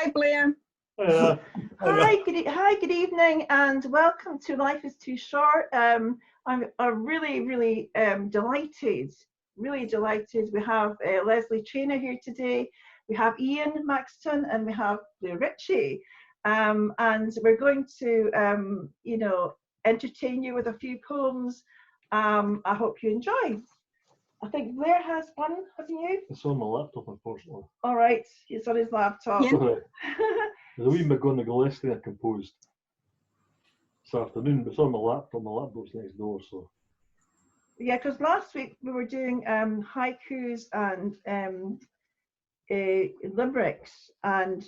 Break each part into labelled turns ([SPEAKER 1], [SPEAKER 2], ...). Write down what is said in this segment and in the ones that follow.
[SPEAKER 1] Hi, Blair.
[SPEAKER 2] Hi, good evening, and welcome to Life is Too Short. I'm really delighted. We have Lesley Traynor here today. We have Ian Maxtone, and we have Blair Ritchie. And we're going to, entertain you with a few poems. I hope you enjoy. I think Blair has one, haven't you?
[SPEAKER 3] It's on my laptop, unfortunately.
[SPEAKER 2] All right, it's on his laptop.
[SPEAKER 1] Yeah.
[SPEAKER 3] There's a wee McGonagall essay I composed this afternoon, but it's on my laptop. My laptop's next door, so.
[SPEAKER 2] Yeah, because last week we were doing haikus and limericks, and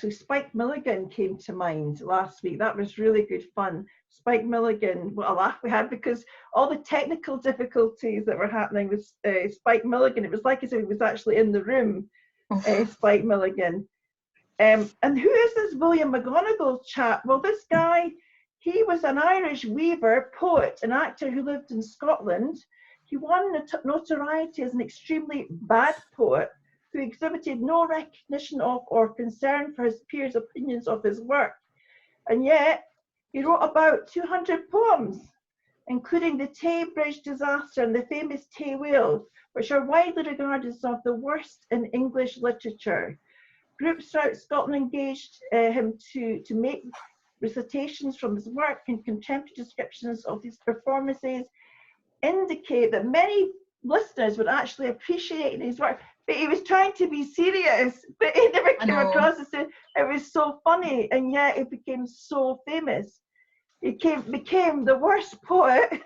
[SPEAKER 2] Spike Milligan came to mind last week. That was really good fun. Spike Milligan, what a laugh we had, because all the technical difficulties that were happening with Spike Milligan, it was like as if he was actually in the room, Spike Milligan. And who is this William McGonagall chap? Well, this guy, he was an Irish weaver, poet, and actor who lived in Scotland. He won notoriety as an extremely bad poet who exhibited no recognition of or concern for his peers' opinions of his work. And yet, he wrote about 200 poems, including the Tay Bridge disaster and the famous Tay Whale, which are widely regarded as some of the worst in English literature. Groups throughout Scotland engaged him to make recitations from his work, and contemporary descriptions of these performances indicate that many listeners would actually appreciate his work. But he was trying to be serious, but he never came across as it was so funny, and yet it became so famous. He became the worst poet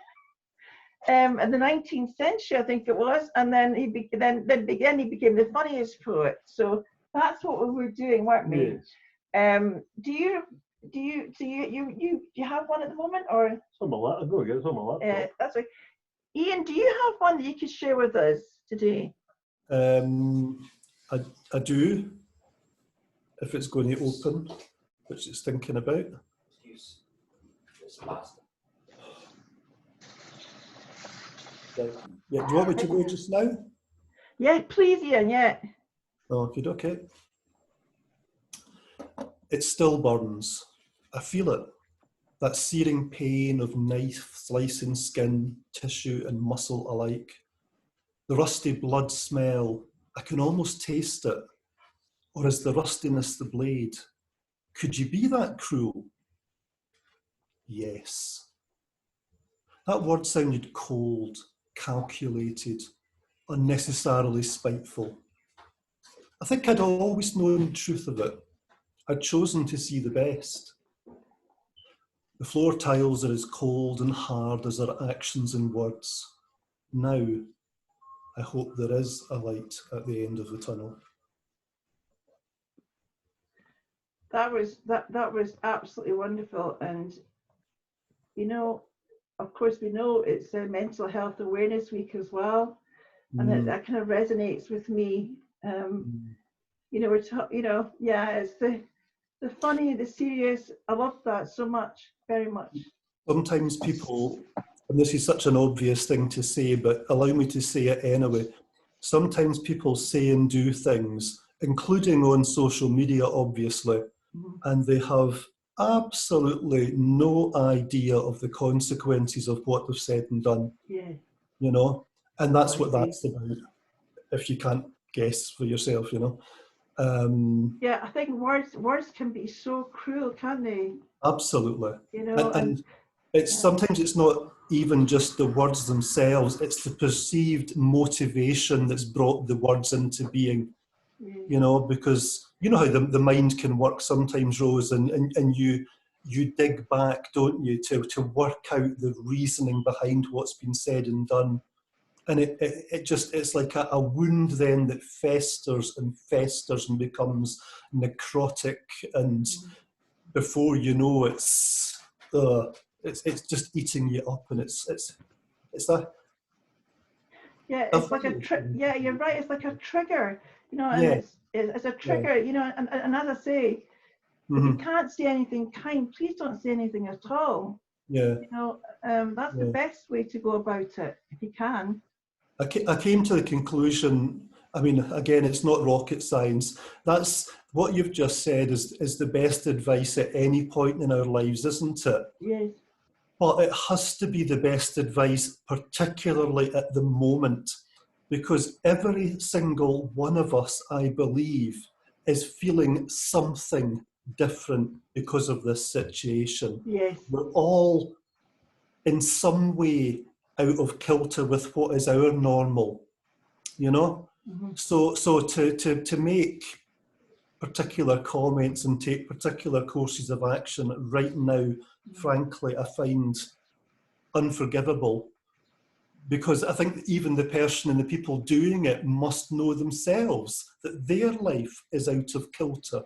[SPEAKER 2] in the 19th century, I think it was, and then he became the funniest poet. So that's what we were doing, weren't we?
[SPEAKER 3] Yes.
[SPEAKER 2] Do you have one at the moment, or?
[SPEAKER 3] It's on my laptop. I'm going to get it on my laptop.
[SPEAKER 2] That's right. Ian, do you have one that you could share with us today?
[SPEAKER 4] I do, if it's going to open, which it's thinking about. Yeah, do you want me to go just now?
[SPEAKER 2] Yeah, please, Ian, yeah.
[SPEAKER 4] Okay. It still burns. I feel it. That searing pain of knife slicing skin, tissue and muscle alike. The rusty blood smell, I can almost taste it. Or is the rustiness the blade? Could you be that cruel? Yes. That word sounded cold, calculated, unnecessarily spiteful. I think I'd always known the truth of it. I'd chosen to see the best. The floor tiles are as cold and hard as our actions and words. Now, I hope there is a light at the end of the tunnel.
[SPEAKER 2] That was absolutely wonderful, and of course we know it's Mental Health Awareness Week as well, and that kind of resonates with me. It's the funny, the serious. I love that so much, very much.
[SPEAKER 4] Sometimes people, and this is such an obvious thing to say, but allow me to say it anyway. Sometimes people say and do things, including on social media, obviously, and they have absolutely no idea of the consequences of what they've said and done.
[SPEAKER 2] Yeah.
[SPEAKER 4] And that's what that's about, if you can't guess for yourself,
[SPEAKER 2] Yeah, I think words can be so cruel, can't they?
[SPEAKER 4] Absolutely. And it's sometimes it's not even just the words themselves, it's the perceived motivation that's brought the words into being. Because you know how the mind can work sometimes, Rose, and you dig back, don't you, to work out the reasoning behind what's been said and done. And it's like a wound then that festers and becomes necrotic, and before you know it's just eating you up, and it's that.
[SPEAKER 2] Yeah, it's like yeah, you're right. It's like a trigger, and it's a trigger, and as I say, if you can't say anything kind, please don't say anything at all.
[SPEAKER 4] Yeah.
[SPEAKER 2] That's the best way to go about it, if you can.
[SPEAKER 4] I came to the conclusion I mean, again, it's not rocket science. That's what you've just said is the best advice at any point in our lives, isn't it?
[SPEAKER 2] Yes.
[SPEAKER 4] But it has to be the best advice, particularly at the moment, because every single one of us, I believe, is feeling something different because of this situation.
[SPEAKER 2] Yes.
[SPEAKER 4] We're all in some way out of kilter with what is our normal, you know?
[SPEAKER 2] Mm-hmm.
[SPEAKER 4] So to make particular comments and take particular courses of action right now, frankly, I find unforgivable, because I think even the person and the people doing it must know themselves that their life is out of kilter.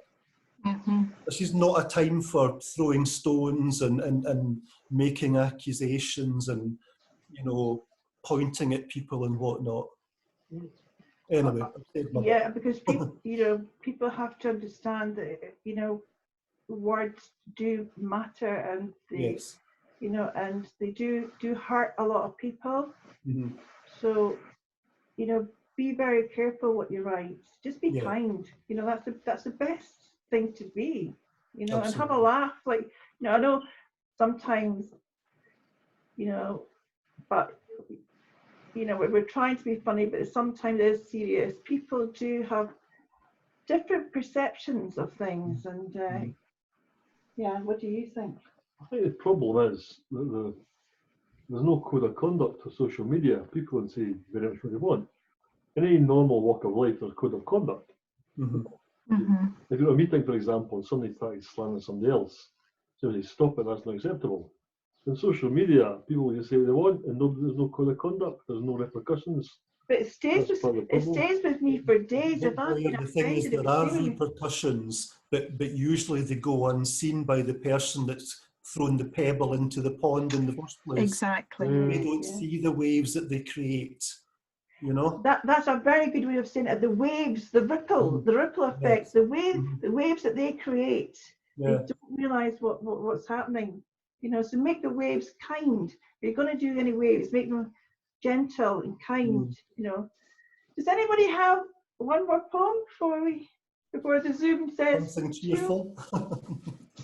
[SPEAKER 1] Mm-hmm.
[SPEAKER 4] This is not a time for throwing stones and making accusations and, you know, pointing at people and whatnot. Anyway, I've said my bit.
[SPEAKER 2] Yeah, because people, you know, people have to understand that, you know, words do matter, and they,
[SPEAKER 4] Yes.
[SPEAKER 2] you know, and they do hurt a lot of people.
[SPEAKER 4] Mm-hmm.
[SPEAKER 2] So, you know, be very careful what you write. Just be
[SPEAKER 4] Yeah.
[SPEAKER 2] kind. You know, that's the best thing to be. You know, and have a
[SPEAKER 4] Absolutely.
[SPEAKER 2] laugh. Like, you know, I know sometimes, you know, but you know, we're trying to be funny, but sometimes it is serious. People do have different perceptions of things, and yeah, what do you think?
[SPEAKER 3] I think the problem is that there's no code of conduct for social media. People can say very much what they want. In any normal walk of life, there's a code of conduct.
[SPEAKER 4] Mm-hmm.
[SPEAKER 1] Mm-hmm.
[SPEAKER 3] If you're at a meeting, for example, and somebody tries slander somebody else, so they stop it, that's not acceptable. In social media, people just say what they want, and there's no code of conduct, there's no repercussions.
[SPEAKER 2] But it stays
[SPEAKER 3] That's part of the problem.
[SPEAKER 2] with me for days. If I've been
[SPEAKER 4] The thing is,
[SPEAKER 2] offended,
[SPEAKER 4] there are
[SPEAKER 2] it stays.
[SPEAKER 4] repercussions, but usually they go unseen by the person that's thrown the pebble into the pond in the first place.
[SPEAKER 1] Exactly.
[SPEAKER 4] They don't
[SPEAKER 2] Yeah.
[SPEAKER 4] see the waves that they create, you know?
[SPEAKER 2] That's a very good way of saying it. The waves, the ripple effect,
[SPEAKER 4] Yes.
[SPEAKER 2] the waves that they create.
[SPEAKER 4] Yeah.
[SPEAKER 2] They don't realise what's happening. You know, so make the waves kind. If you're going to do any waves, make them gentle and kind. You know. Does anybody have one more poem before the Zoom says?
[SPEAKER 4] Something cheerful.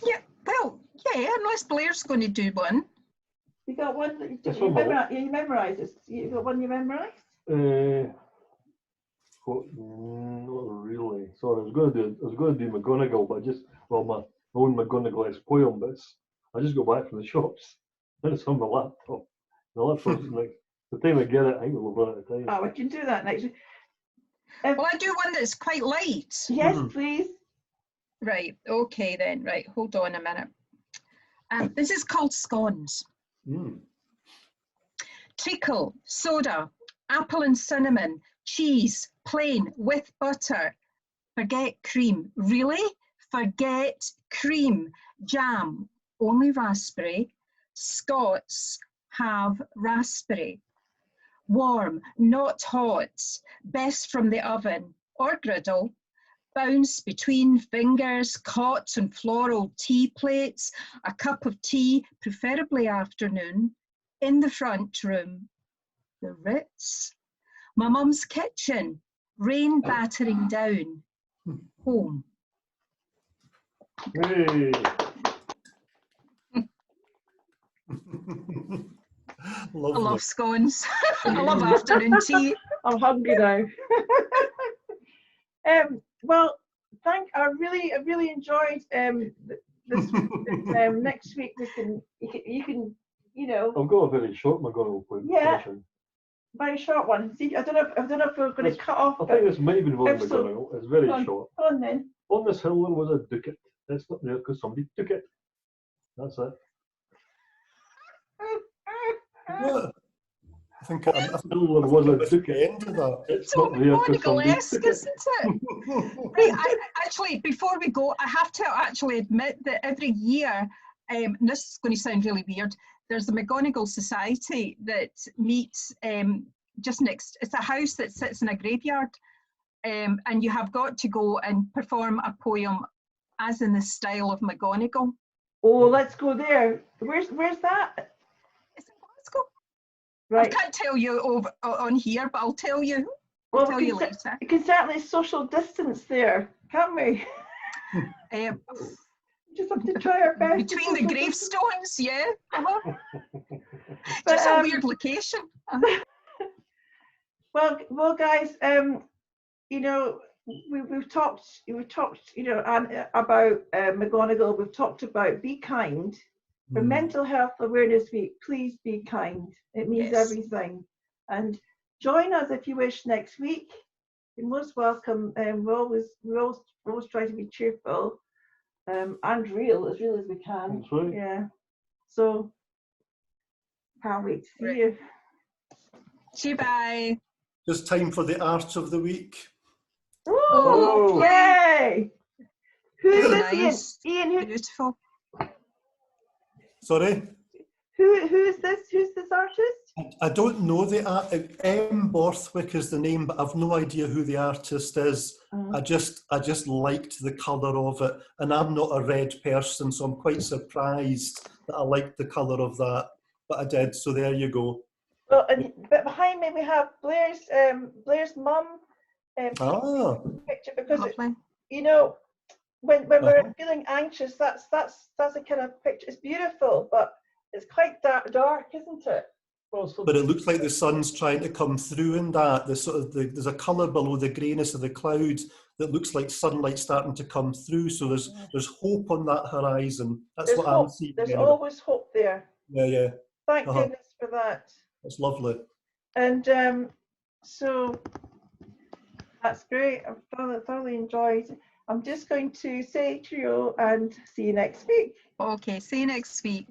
[SPEAKER 1] Yeah, well, yeah, unless Blair's going to do one.
[SPEAKER 2] You got one that
[SPEAKER 3] Yes,
[SPEAKER 2] you
[SPEAKER 3] one more.
[SPEAKER 2] memorise this. You got one you memorised?
[SPEAKER 3] Not really. Sorry, I was going to do McGonagall, but my own McGonagall-esque poem, but I just got back from the shops and it's on my laptop. The laptop's like the time I get it, I think we'll run out of time.
[SPEAKER 2] Oh, we can do that next.
[SPEAKER 1] Well, I do one that's quite light.
[SPEAKER 2] Yes,
[SPEAKER 4] Mhm.
[SPEAKER 2] please.
[SPEAKER 1] Right, okay then, right, hold on a minute. This is called Scones.
[SPEAKER 4] Mm.
[SPEAKER 1] Treacle, soda, apple and cinnamon, cheese, plain, with butter. Forget cream. Really? Forget cream. Jam, only raspberry. Scots have raspberry. Warm, not hot, best from the oven or griddle. Bounce between fingers, caught on floral tea plates, a cup of tea, preferably afternoon, in the front room. The Ritz, my mum's kitchen, rain battering down, home.
[SPEAKER 3] Hey,
[SPEAKER 1] I
[SPEAKER 4] Lovely.
[SPEAKER 1] love scones. I love afternoon tea.
[SPEAKER 2] I'm hungry now. Well, I really enjoyed this. Next week you can you know,
[SPEAKER 3] I've got a very short McGonagall poem.
[SPEAKER 2] Yeah.
[SPEAKER 3] Finishing.
[SPEAKER 2] very short one. See, I don't know if we're going to cut off.
[SPEAKER 3] I think this might be one of
[SPEAKER 2] If so-
[SPEAKER 3] McGonagall. It's very
[SPEAKER 2] Go on.
[SPEAKER 3] short.
[SPEAKER 2] Go on then.
[SPEAKER 3] On this hill there was a ducat. It's not there because somebody took it. That's it.
[SPEAKER 4] Yeah. I think I
[SPEAKER 3] Hill there was a
[SPEAKER 4] was the
[SPEAKER 3] ducat.
[SPEAKER 4] end of that.
[SPEAKER 3] It's
[SPEAKER 1] So
[SPEAKER 3] not there because somebody
[SPEAKER 1] McGonagall-esque,
[SPEAKER 3] took it.
[SPEAKER 1] isn't it? Right, actually, before we go, I have to actually admit that every year, and this is going to sound really weird, there's the McGonagall Society that meets just next, it's a house that sits in a graveyard, and you have got to go and perform a poem as in the style of McGonagall.
[SPEAKER 2] Oh, let's go there. Where's that?
[SPEAKER 1] It's in Glasgow. I
[SPEAKER 2] Right.
[SPEAKER 1] can't tell you over on here, but I'll tell you. I'll
[SPEAKER 2] Well,
[SPEAKER 1] tell you later.
[SPEAKER 2] we can certainly social distance there, can't we? Just have to try our best.
[SPEAKER 1] Between the gravestones, yeah.
[SPEAKER 2] But,
[SPEAKER 1] Just a weird location.
[SPEAKER 2] Well, guys, you know, we've talked, you know, about McGonagall. We've talked about be kind. For Mental Health Awareness Week, please be kind. It means everything. And join us if you wish next week. You're most welcome. We always try to be cheerful and real as we can.
[SPEAKER 3] That's right.
[SPEAKER 2] Yeah. So can't wait to see you.
[SPEAKER 1] Bye.
[SPEAKER 4] Just time for the art of the week.
[SPEAKER 2] Oh, yay! Who's this,
[SPEAKER 1] nice.
[SPEAKER 2] Ian?
[SPEAKER 1] Beautiful.
[SPEAKER 4] Sorry?
[SPEAKER 2] Who's this artist?
[SPEAKER 4] I don't know the art. M. Borthwick is the name, but I've no idea who the artist is. I just liked the colour of it, and I'm not a red person, so I'm quite surprised that I liked the colour of that. But I did, so there you go.
[SPEAKER 2] Well, but behind me we have Blair's mum picture, because you know, when we're feeling anxious, that's a kind of picture. It's beautiful, but it's quite dark, isn't it?
[SPEAKER 4] But it looks like the sun's trying to come through in that. There's a colour below the greyness of the clouds that looks like sunlight starting to come through. So there's hope on that horizon. That's what I'm seeing.
[SPEAKER 2] There's always hope there.
[SPEAKER 4] Yeah.
[SPEAKER 2] Thank goodness for that.
[SPEAKER 4] That's lovely.
[SPEAKER 2] And so that's great. I've thoroughly enjoyed. I'm just going to say cheerio and see you next week.
[SPEAKER 1] Okay, see you next week.